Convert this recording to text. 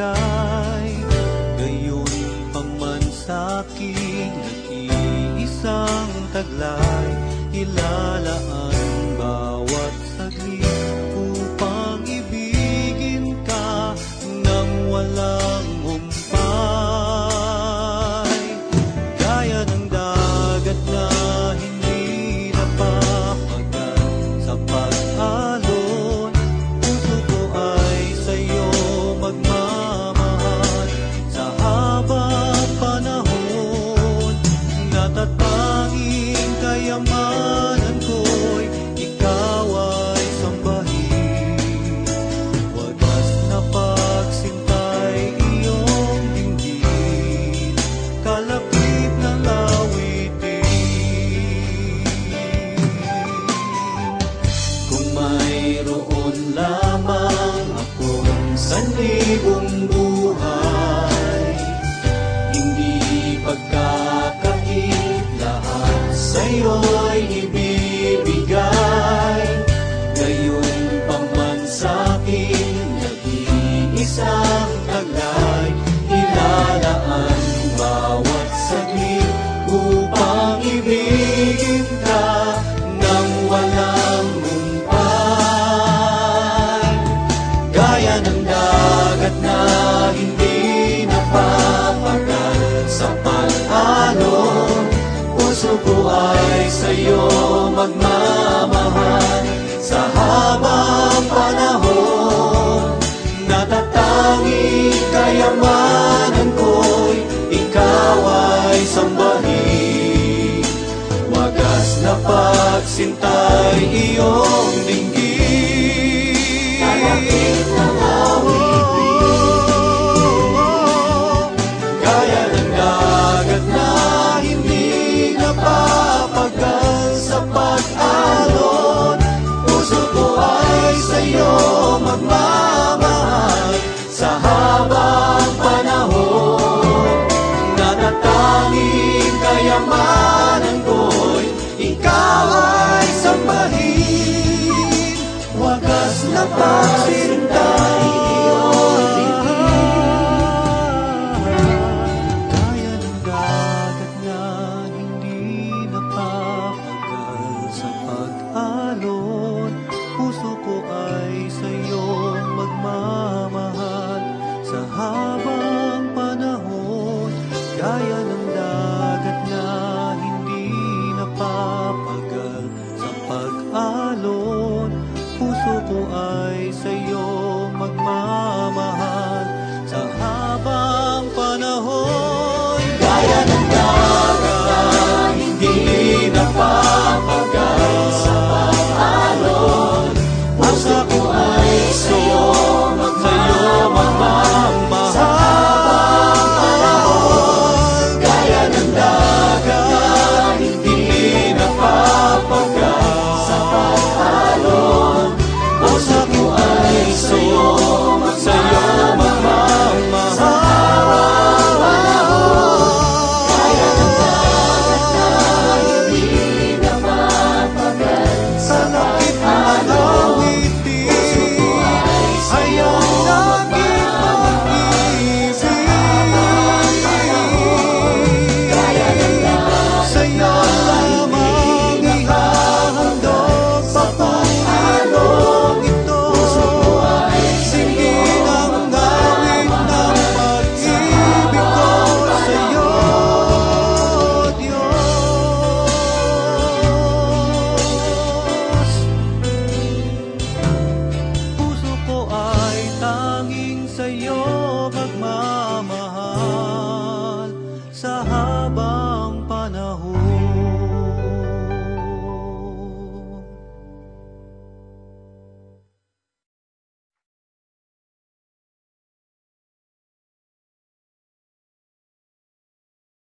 ibibigay. Gayon pa man sa'king nag-iisang taglay, ilalaan bawat saglit upang ibigin ka nang walang humpay. Gaya ng dagat na hindi napapagal sa pag-alon, puso ko ay sa'yo magmamahal sa habang panahon. Natatanging kayamanan ko'y ikaw ay sambahin. Wagas na pagsintay iyong dinggin, kalapit na awitin. Kung mayroon lamang akong sanlibong buhay, hindi pagkakait, lahat sa'yo'y ibibigay. Gayon pa man sa'kin nag-iisang taglay, ilalaan bawat saglit upang ibigin ka nang walang humpay. Gaya ng dagat na hindi napapagal sa pag-alon, puso ko ay sa'yo magmamahal sa habang panahon. Natatanging kayamanan ko'y ikaw ay sambahin. Wagas na pagsintay iyong dinggin, kalapit ng awitin. Gaya ng dagat na hindi napapagal sa pag-alon, puso ko ay sa'yo magmamahal sa habang panahon. Natatanging kayamanan ko'y ikaw ay sambahin. Wagas na pagsintay iyong dinggin. Gaya ng dagat na hindi napapagal sa pag-alon, puso ko ay sa'yo magmamahal sa habang panahon. Gaya ng dagat na hindi napapagal sa pag-alon, puso ko ay sa'yo magmamahal sa habang panahon. Gaya ng dagat na hindi napapagal sa pag-alon, puso ko ay sa'yo magmamahal sa habang panahon. Gaya ng dagat na hindi napapagal sa pag-alon, puso ko ay sa'yo magmamahal sa habang panahon. Gaya ng dagat na hindi napapagal sa pag-alon, puso ko ay sa'yo sa'yo magmamahal.